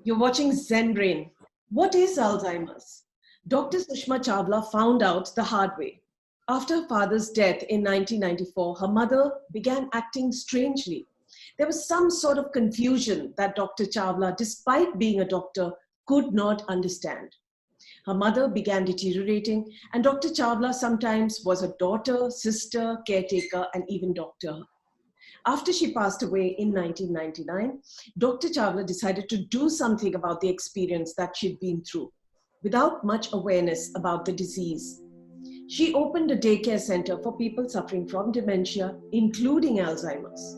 You're watching Zen-Brain. What is Alzheimer's? Dr. Sushma Chawla found out the hard way. After her father's death in 1994, her mother began acting strangely. There was some sort of confusion that Dr. Chawla, despite being a doctor, could not understand. Her mother began deteriorating, and Dr. Chawla sometimes was a daughter, sister, caretaker, and even doctor. After she passed away in 1999, Dr. Chawla decided to do something about the experience that she'd been through. Without much awareness about the disease, she opened a daycare center for people suffering from dementia, including Alzheimer's.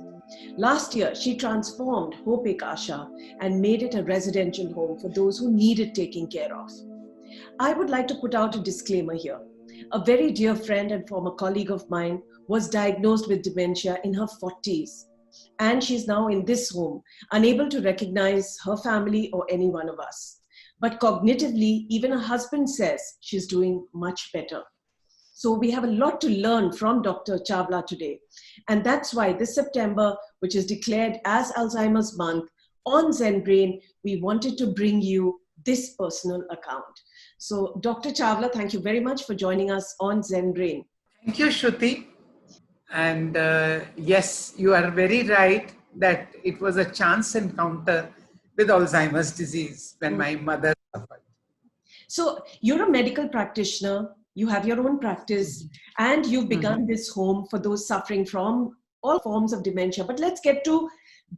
Last year, she transformed Ek Asha and made it a residential home for those who needed taking care of. I would like to put out a disclaimer here. A very dear friend and former colleague of mine was diagnosed with dementia in her 40s, and she's now in this home, unable to recognize her family or any one of us. But cognitively, even her husband says she's doing much better. So we have a lot to learn from Dr. Chawla today. And that's why this September, which is declared as Alzheimer's Month, on Zen-Brain, we wanted to bring you this personal account. So Dr. Chawla, thank you very much for joining us on Zen-Brain. Thank you, Shruti. And yes, you are very right that it was a chance encounter with Alzheimer's disease when my mother suffered. So you're a medical practitioner, you have your own practice, and you've begun this home for those suffering from all forms of dementia. But let's get to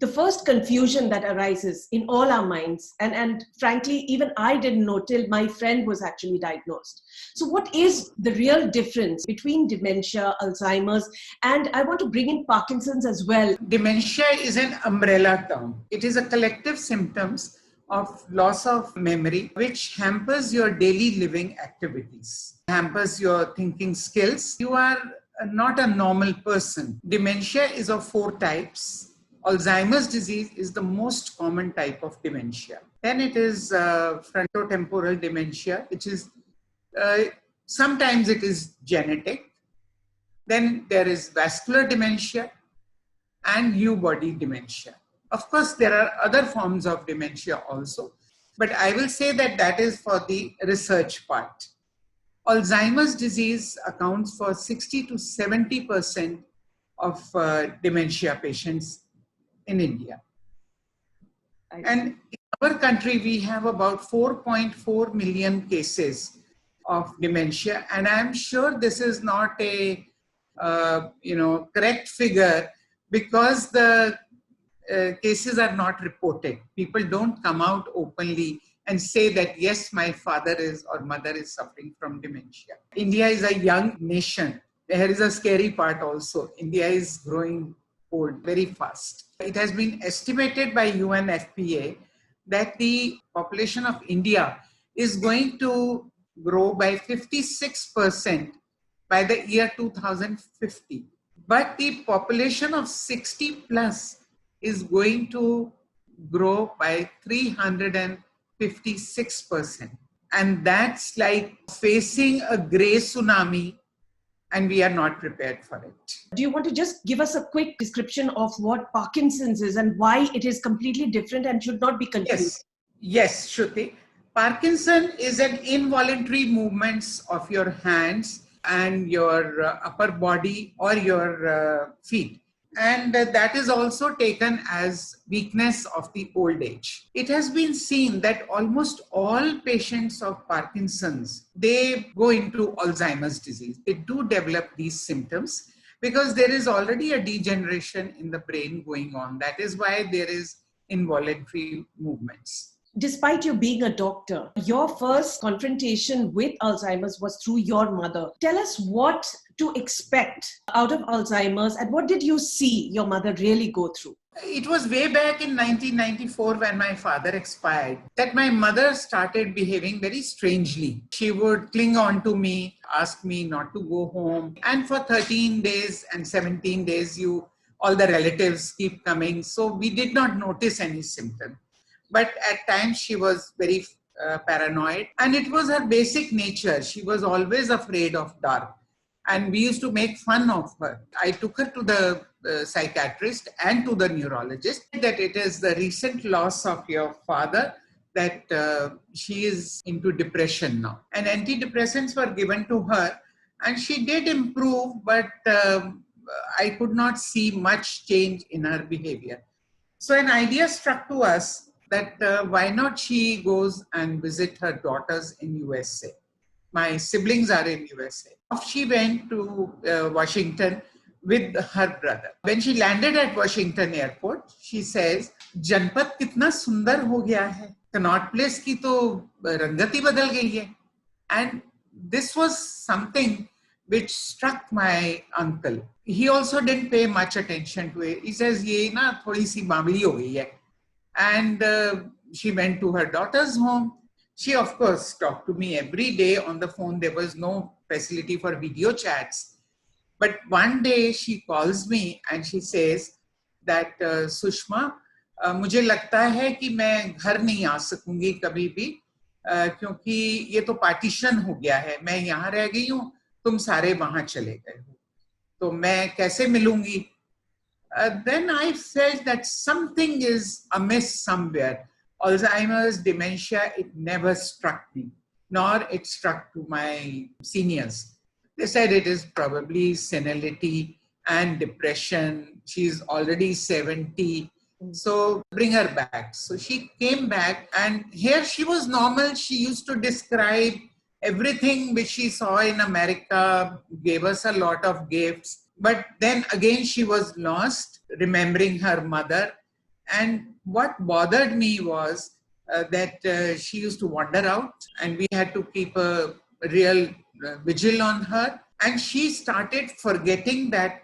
the first confusion that arises in all our minds. And frankly, even I didn't know till my friend was actually diagnosed. So what is the real difference between dementia, Alzheimer's, and I want to bring in Parkinson's as well? Dementia is an umbrella term. It is a collective symptoms of loss of memory, which hampers your daily living activities, hampers your thinking skills. You are not a normal person. Dementia is of 4 types. Alzheimer's disease is the most common type of dementia. Then it is frontotemporal dementia, which is sometimes it is genetic. Then there is vascular dementia and Lewy body dementia. Of course, there are other forms of dementia also, but I will say that that is for the research part. Alzheimer's disease accounts for 60 to 70% of dementia patients in India. And in our country, we have about 4.4 million cases of dementia. And I'm sure this is not a correct figure because the cases are not reported. People don't come out openly and say that, yes, my father is or mother is suffering from dementia. India is a young nation. There is a scary part also. India is growing old very fast. It has been estimated by UNFPA that the population of India is going to grow by 56% by the year 2050. But the population of 60 plus is going to grow by 356%. And that's like facing a gray tsunami, and we are not prepared for it. Do you want to just give us a quick description of what Parkinson's is and why it is completely different and should not be confused? Yes, Shruti. Parkinson is an involuntary movements of your hands and your upper body or your feet. And that is also taken as weakness of the old age. It has been seen that almost all patients of Parkinson's, they go into Alzheimer's disease. They do develop these symptoms because there is already a degeneration in the brain going on. That is why there is involuntary movements. Despite you being a doctor, your first confrontation with Alzheimer's was through your mother. Tell us what to expect out of Alzheimer's and what did you see your mother really go through? It was way back in 1994 when my father expired that my mother started behaving very strangely. She would cling on to me, ask me not to go home. And for 13 days and 17 days, all the relatives keep coming. So we did not notice any symptom. But at times she was very paranoid, and it was her basic nature. She was always afraid of dark, and we used to make fun of her. I took her to the psychiatrist and to the neurologist that it is the recent loss of your father that she is into depression now. And antidepressants were given to her, and she did improve, but I could not see much change in her behavior. So an idea struck to us that why not she goes and visit her daughters in USA. My siblings are in USA. She went to Washington with her brother. When she landed at Washington airport, she says, जनपद कितना सुंदर हो गया है, Connaught place की तो रंगत ही बदल गई है. And this was something which struck my uncle. He also didn't pay much attention to it. He says, ये ना थोड़ी सी बावली हो गई है. And she went to her daughter's home. She, of course, talked to me every day on the phone. There was no facility for video chats. But one day she calls me and she says that, Sushma, मुझे लगता है कि मैं घर नहीं आ सकूंगी कभी भी, क्योंकि ये तो पार्टीशन हो गया है. मैं यहाँ रह गई हूँ, तुम सारे वहाँ चले गए हो, तो मैं कैसे मिलूंगी? Then I felt that something is amiss somewhere. Alzheimer's, dementia, it never struck me, nor it struck to my seniors. They said it is probably senility and depression. She's already 70. So bring her back. So she came back, and here she was normal. She used to describe everything which she saw in America, gave us a lot of gifts. But then again, she was lost, remembering her mother. And what bothered me was that she used to wander out, and we had to keep a real vigil on her. And she started forgetting that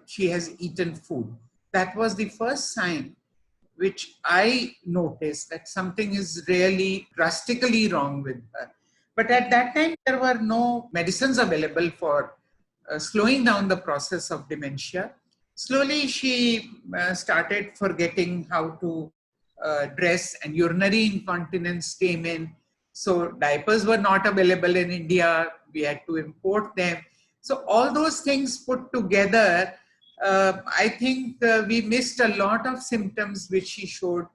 she has eaten food. That was the first sign which I noticed that something is really drastically wrong with her. But at that time, there were no medicines available for slowing down the process of dementia. Slowly, she started forgetting how to dress, and urinary incontinence came in. So diapers were not available in India. We had to import them. So all those things put together, I think we missed a lot of symptoms which she showed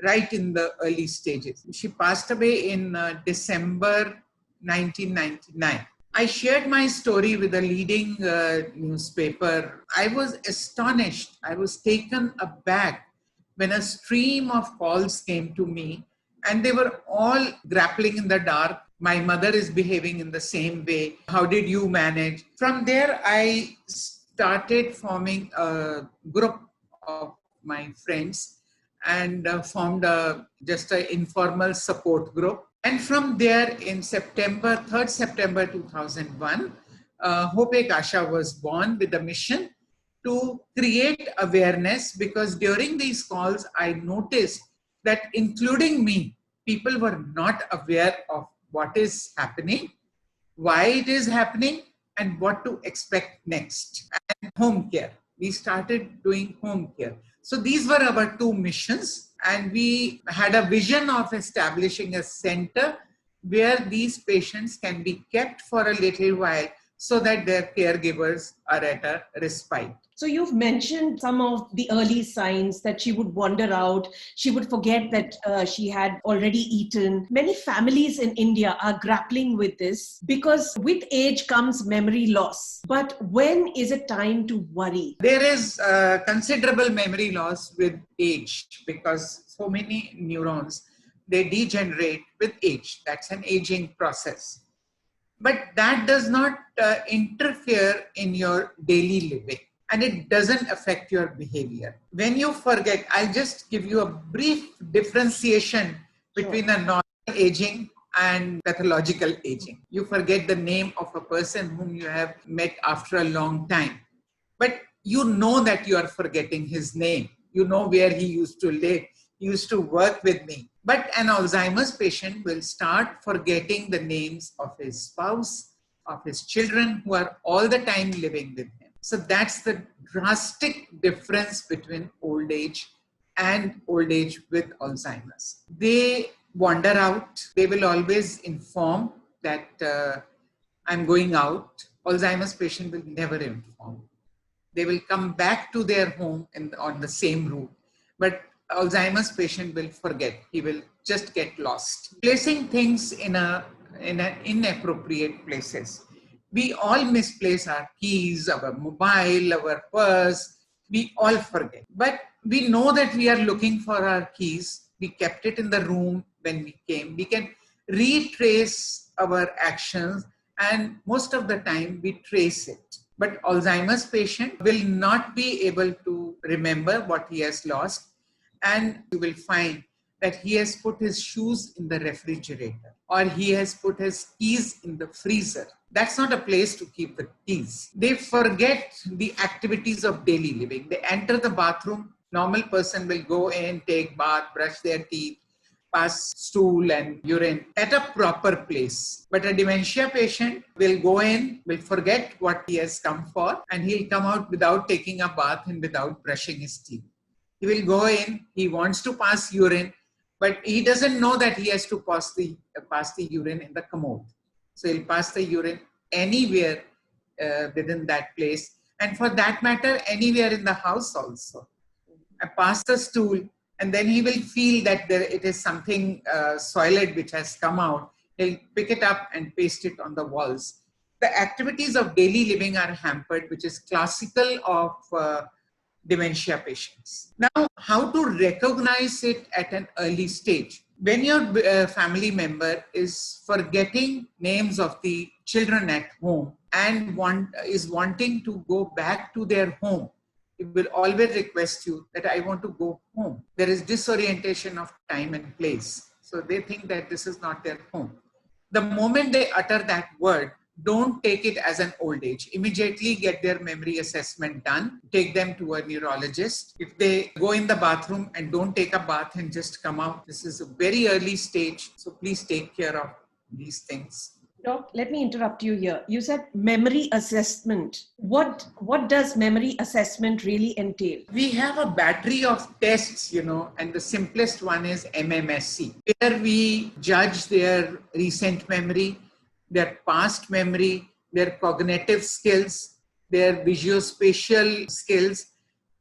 right in the early stages. She passed away in December 1999. I shared my story with a leading newspaper. I was astonished. I was taken aback when a stream of calls came to me, and they were all grappling in the dark. My mother is behaving in the same way. How did you manage? From there, I started forming a group of my friends and formed just an informal support group. And from there, in September, 3rd September 2001, Ek Asha was born with a mission to create awareness, because during these calls, I noticed that including me, people were not aware of what is happening, why it is happening, and what to expect next. And home care. We started doing home care. So these were our two missions, and we had a vision of establishing a center where these patients can be kept for a little while so that their caregivers are at a respite. So you've mentioned some of the early signs that she would wander out, she would forget that she had already eaten. Many families in India are grappling with this because with age comes memory loss. But when is it time to worry? There is considerable memory loss with age, because so many neurons, they degenerate with age. That's an aging process. But that does not interfere in your daily living, and it doesn't affect your behavior. When you forget, I'll just give you a brief differentiation between a normal aging and pathological aging. You forget the name of a person whom you have met after a long time, but you know that you are forgetting his name. You know where he used to live. He used to work with me. But an Alzheimer's patient will start forgetting the names of his spouse, of his children who are all the time living with him. So that's the drastic difference between old age and old age with Alzheimer's. They wander out. They will always inform that I'm going out. Alzheimer's patient will never inform. They will come back to their home on the same route. But Alzheimer's patient will forget. He will just get lost. Placing things in inappropriate places. We all misplace our keys, our mobile, our purse. We all forget. But we know that we are looking for our keys. We kept it in the room when we came. We can retrace our actions, and most of the time we trace it. But Alzheimer's patient will not be able to remember what he has lost, and you will find that he has put his shoes in the refrigerator or he has put his keys in the freezer. That's not a place to keep the keys. They forget the activities of daily living. They enter the bathroom. Normal person will go in, take bath, brush their teeth, pass stool and urine at a proper place. But a dementia patient will go in, will forget what he has come for, and he'll come out without taking a bath and without brushing his teeth. He will go in, he wants to pass urine, but he doesn't know that he has to pass the urine in the commode. So he'll pass the urine anywhere within that place, and for that matter, anywhere in the house also. Pass the stool, and then he will feel that it is something soiled which has come out. He'll pick it up and paste it on the walls. The activities of daily living are hampered, which is classical of dementia patients. Now, how to recognize it at an early stage? When your family member is forgetting names of the children at home and is wanting to go back to their home, it will always request you that I want to go home. There is disorientation of time and place. So they think that this is not their home. The moment they utter that word, don't take it as an old age. Immediately get their memory assessment done. Take them to a neurologist. If they go in the bathroom and don't take a bath and just come out, this is a very early stage. So please take care of these things. Doc, let me interrupt you here. You said memory assessment. What does memory assessment really entail? We have a battery of tests, and the simplest one is MMSE. Here we judge their recent memory, their past memory, their cognitive skills, their visuospatial skills,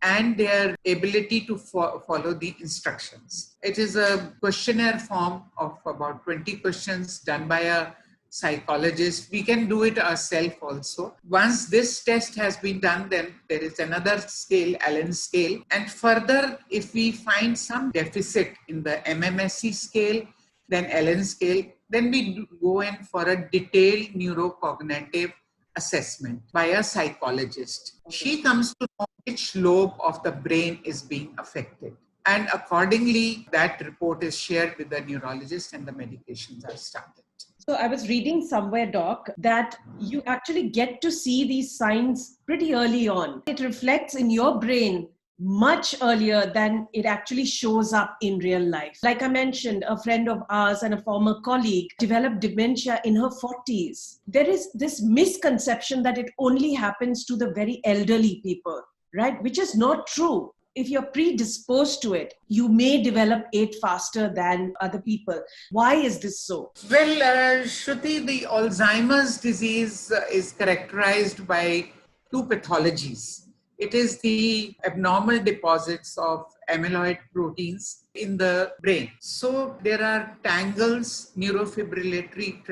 and their ability to follow the instructions. It is a questionnaire form of about 20 questions done by a psychologist. We can do it ourselves also. Once this test has been done, then there is another scale, Allen scale. And further, if we find some deficit in the MMSE scale, then Allen scale, then we go in for a detailed neurocognitive assessment by a psychologist. She comes to know which lobe of the brain is being affected. And accordingly, that report is shared with the neurologist and the medications are started. So I was reading somewhere, Doc, that you actually get to see these signs pretty early on. It reflects in your brain much earlier than it actually shows up in real life. Like I mentioned, a friend of ours and a former colleague developed dementia in her 40s. There is this misconception that it only happens to the very elderly people, right? Which is not true. If you're predisposed to it, you may develop it faster than other people. Why is this so? Well, Shruti, the Alzheimer's disease is characterized by two pathologies. It is the abnormal deposits of amyloid proteins in the brain. So there are tangles, neurofibrillatory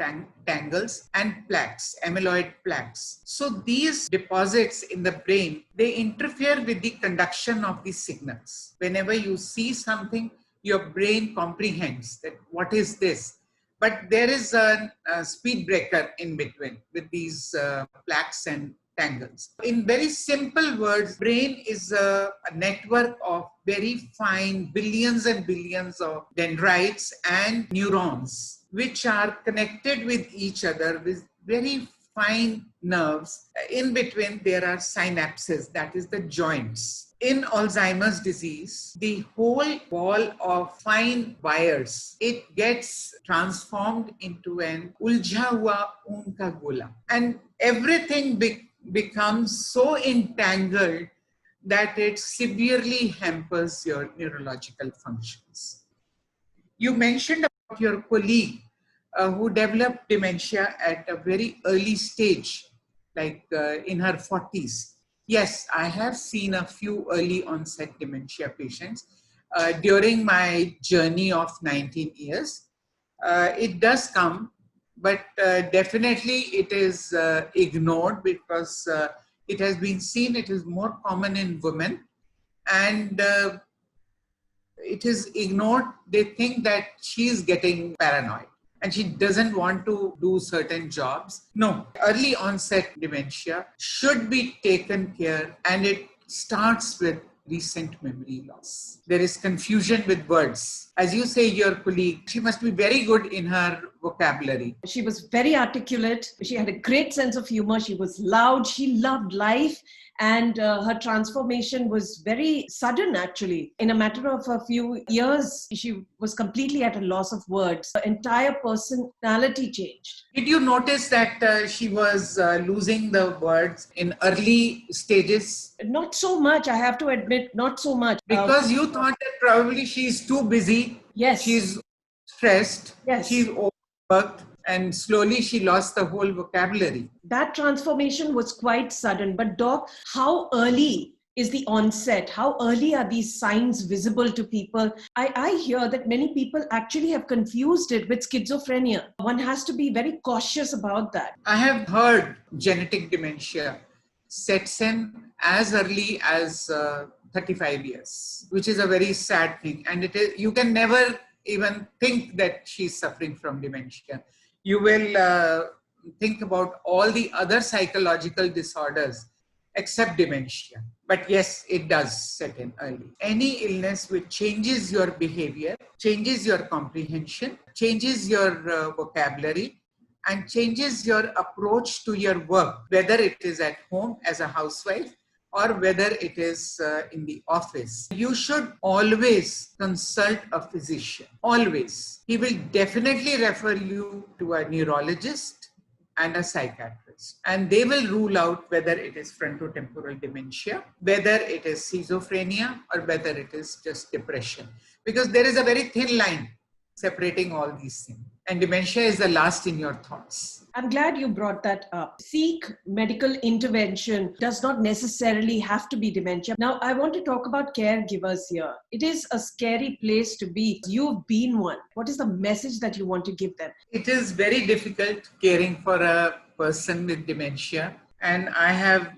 tangles, and plaques, amyloid plaques. So these deposits in the brain, they interfere with the conduction of the signals. Whenever you see something, your brain comprehends that what is this? But there is a speed breaker in between with these plaques and tangles. In very simple words, brain is a network of very fine billions and billions of dendrites and neurons, which are connected with each other with very fine nerves. In between, there are synapses, that is the joints. In Alzheimer's disease, the whole wall of fine wires, it gets transformed into an ulja hua unka gola. And everything becomes so entangled that it severely hampers your neurological functions. You mentioned about your colleague who developed dementia at a very early stage, like in her 40s. Yes, I have seen a few early onset dementia patients. during my journey of 19 years. It does come, but definitely it is ignored because it has been seen it is more common in women, and it is ignored. They think that she is getting paranoid and she doesn't want to do certain jobs. No, early onset dementia should be taken care, and it starts with recent memory loss. There is confusion with words. As you say, your colleague, she must be very good in her vocabulary. She was very articulate. She had a great sense of humor. She was loud. She loved life. And her transformation was very sudden, actually. In a matter of a few years, she was completely at a loss of words. Her entire personality changed. Did you notice that she was losing the words in early stages? Not so much, I have to admit, not so much. Because you thought that probably she's too busy. Yes. She's stressed. Yes. She's overworked. And slowly she lost the whole vocabulary. That transformation was quite sudden. But Doc, how early is the onset? How early are these signs visible to people? I hear that many people actually have confused it with schizophrenia. One has to be very cautious about that. I have heard genetic dementia sets in as early as 35 years, which is a very sad thing. And you can never even think that she's suffering from dementia. You will think about all the other psychological disorders except dementia. But yes, it does set in early. Any illness which changes your behavior, changes your comprehension, changes your vocabulary, and changes your approach to your work, whether it is at home as a housewife or whether it is in the office. You should always consult a physician, always. He will definitely refer you to a neurologist and a psychiatrist, and they will rule out whether it is frontotemporal dementia, whether it is schizophrenia, or whether it is just depression. Because there is a very thin line separating all these things. And dementia is the last in your thoughts. I'm glad you brought that up. Seek medical intervention does not necessarily have to be dementia. Now, I want to talk about caregivers here. It is a scary place to be. You've been one. What is the message that you want to give them? It is very difficult caring for a person with dementia. And I have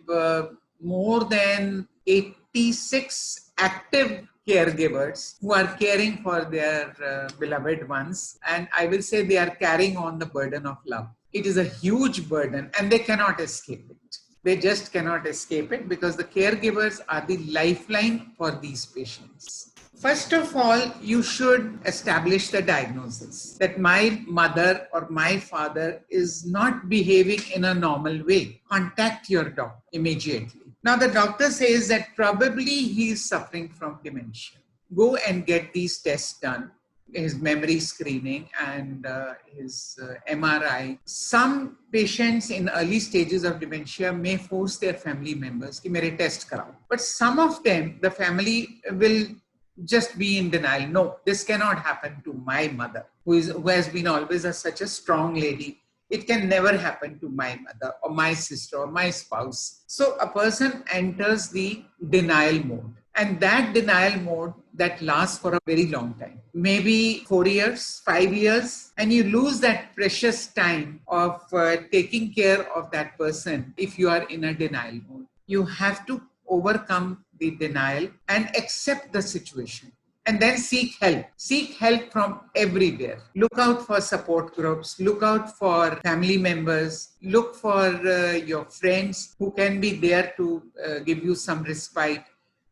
more than 86 active caregivers who are caring for their beloved ones. And I will say they are carrying on the burden of love. It is a huge burden and they cannot escape it. They just cannot escape it because the caregivers are the lifeline for these patients. First of all, you should establish the diagnosis that my mother or my father is not behaving in a normal way. Contact your doctor immediately. Now, the doctor says that probably he is suffering from dementia. Go and get these tests done, his memory screening and his MRI. Some patients in early stages of dementia may force their family members to mere test karao. But some of them, the family will just be in denial. No, this cannot happen to my mother, who has been always such a strong lady. It can never happen to my mother or my sister or my spouse. So a person enters the denial mode. And that denial mode that lasts for a very long time, maybe 4 years, 5 years, and you lose that precious time of taking care of that person if you are in a denial mode. You have to overcome the denial and accept the situation. And then seek help. Seek help from everywhere. Look out for support groups. Look out for family members. Look for your friends who can be there to give you some respite.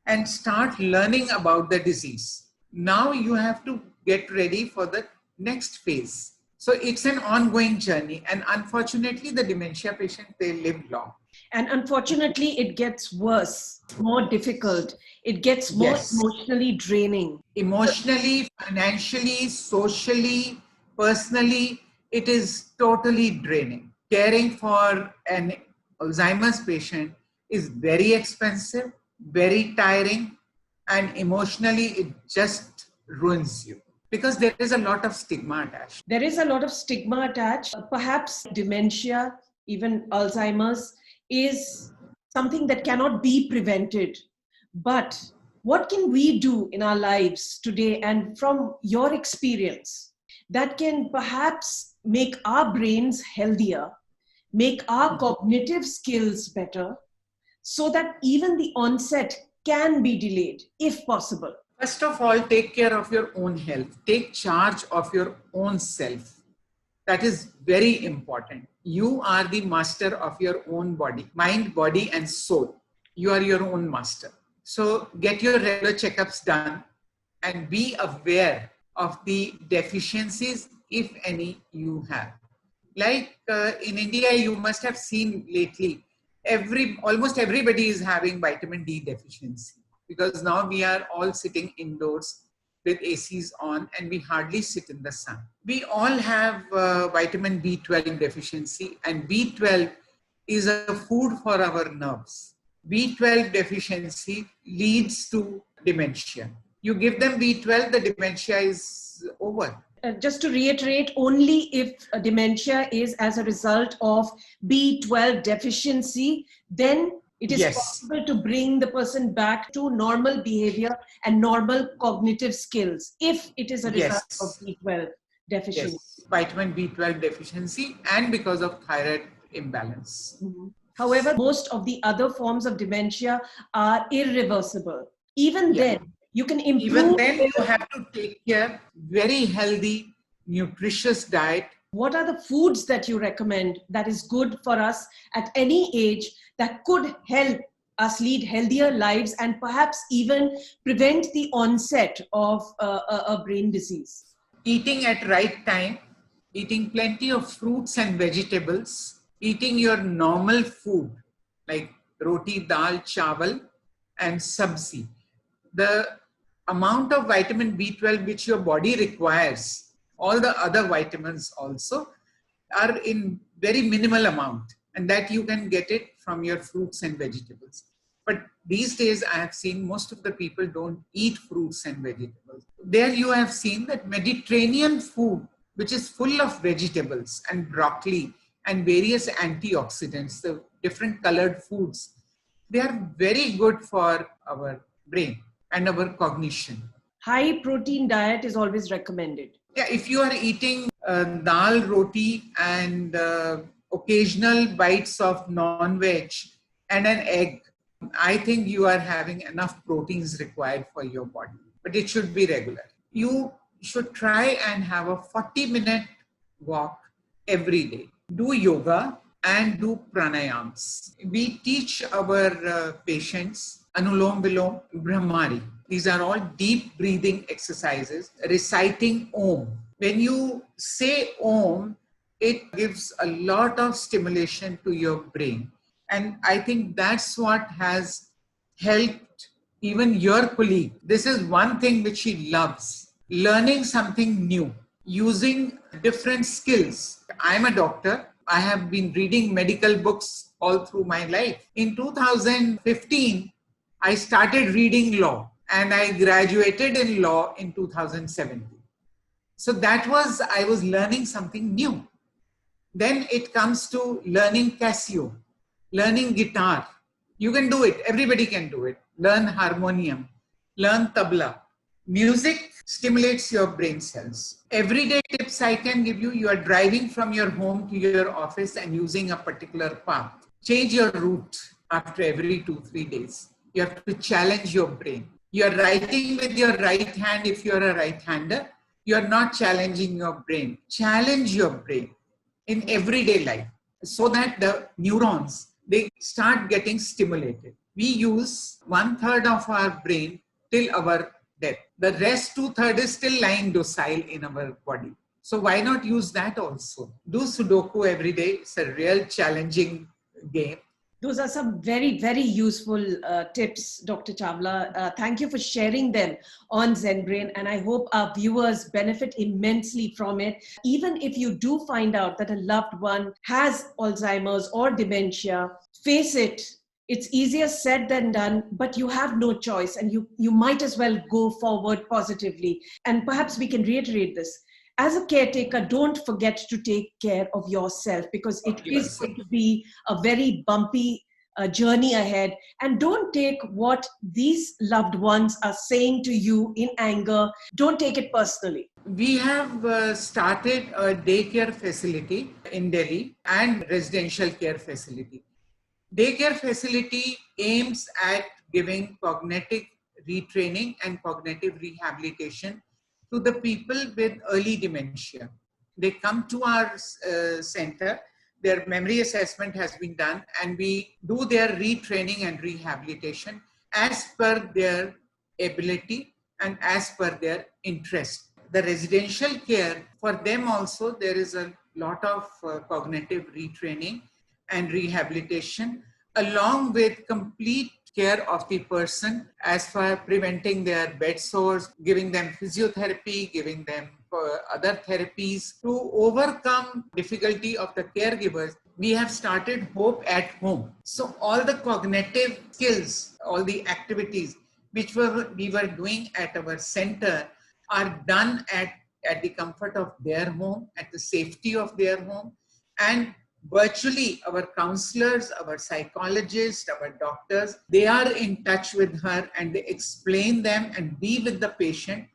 And start learning about the disease. Now you have to get ready for the next phase. So it's an ongoing journey. And unfortunately, the dementia patient, they live long. And unfortunately, it gets worse, more difficult. It gets more emotionally draining. Emotionally, financially, socially, personally, it is totally draining. Caring for an Alzheimer's patient is very expensive, very tiring, and emotionally, it just ruins you. Because there is a lot of stigma attached. There is a lot of stigma attached. Perhaps dementia, even Alzheimer's, is something that cannot be prevented. But what can we do in our lives today, and from your experience, that can perhaps make our brains healthier, make our cognitive skills better, so that even the onset can be delayed if possible? First of all, take care of your own health. Take charge of your own self. That is very important. You are the master of your own body, mind, body, and soul. You are your own master. So get your regular checkups done and be aware of the deficiencies, if any, you have. Like in India, you must have seen lately, almost everybody is having vitamin D deficiency, because now we are all sitting indoors with ACs on and we hardly sit in the sun. We all have vitamin B12 deficiency, and B12 is a food for our nerves. B12 deficiency leads to dementia. You give them B12, the dementia is over. Just to reiterate, only if dementia is as a result of B12 deficiency, then it is possible to bring the person back to normal behavior and normal cognitive skills, if it is a result of B12 deficiency. Yes, vitamin B12 deficiency and because of thyroid imbalance. Mm-hmm. However, most of the other forms of dementia are irreversible. Even then, you can improve. Even then, you have to take care, very healthy, nutritious diet. What are the foods that you recommend that is good for us at any age that could help us lead healthier lives and perhaps even prevent the onset of a brain disease? Eating at right time, eating plenty of fruits and vegetables, eating your normal food like roti, dal, chawal, and sabzi. The amount of vitamin B12 which your body requires, all the other vitamins also, are in very minimal amount, and that you can get it from your fruits and vegetables. But these days I have seen most of the people don't eat fruits and vegetables. There you have seen that Mediterranean food, which is full of vegetables and broccoli and various antioxidants, the different colored foods, they are very good for our brain and our cognition. High protein diet is always recommended. Yeah, if you are eating dal, roti and occasional bites of non-veg and an egg, I think you are having enough proteins required for your body, but it should be regular. You should try and have a 40-minute walk every day. Do yoga and do pranayams. We teach our patients Anulom Vilom Brahmari. These are all deep breathing exercises, reciting Om. When you say Om, it gives a lot of stimulation to your brain. And I think that's what has helped even your colleague. This is one thing which he loves, learning something new, using different skills. I'm a doctor. I have been reading medical books all through my life. In 2015, I started reading law and I graduated in law in 2017. So I was learning something new. Then it comes to learning Casio, learning guitar. You can do it. Everybody can do it. Learn harmonium, learn tabla. Music stimulates your brain cells. Everyday tips I can give you. You are driving from your home to your office and using a particular path. Change your route after every 2-3 days. You have to challenge your brain. You are writing with your right hand if you are a right-hander. You are not challenging your brain. Challenge your brain in everyday life so that the neurons, they start getting stimulated. We use 1/3 of our brain till our death. The rest 2/3 is still lying docile in our body. So why not use that also? Do Sudoku every day. It's a real challenging game. Those are some very, very useful tips, Dr. Chawla. Thank you for sharing them on Zen-Brain, and I hope our viewers benefit immensely from it. Even if you do find out that a loved one has Alzheimer's or dementia, face it. It's easier said than done, but you have no choice, and you might as well go forward positively. And perhaps we can reiterate this. As a caretaker, don't forget to take care of yourself, because it is going to be a very bumpy journey ahead. And don't take what these loved ones are saying to you in anger. Don't take it personally. We have started a daycare facility in Delhi and residential care facility. Daycare facility aims at giving cognitive retraining and cognitive rehabilitation to the people with early dementia. They come to our center, their memory assessment has been done, and we do their retraining and rehabilitation as per their ability and as per their interest. The residential care, for them also, there is a lot of cognitive retraining and rehabilitation, along with complete care of the person as far preventing their bed sores, giving them physiotherapy, giving them other therapies to overcome difficulty of the caregivers. We have started Hope at Home. So all the cognitive skills, all the activities which we were doing at our center are done at the comfort of their home, at the safety of their home, and virtually our counselors, our psychologists, our doctors, they are in touch with her and they explain them and be with the patient,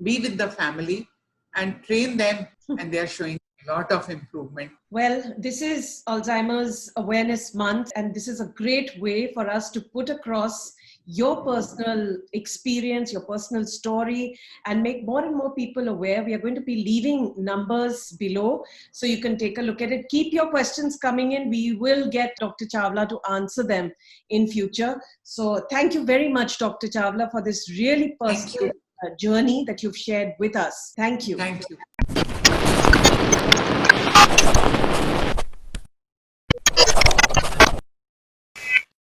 be with the family and train them, and they are showing a lot of improvement. Well, this is Alzheimer's Awareness Month, and this is a great way for us to put across your personal experience, your personal story, and make more and more people aware. We are going to be leaving numbers below, so you can take a look at it. Keep your questions coming in. We will get Dr. Chawla to answer them in future. So thank you very much, Dr. Chawla, for this really personal journey that you've shared with us. Thank you. Thank you.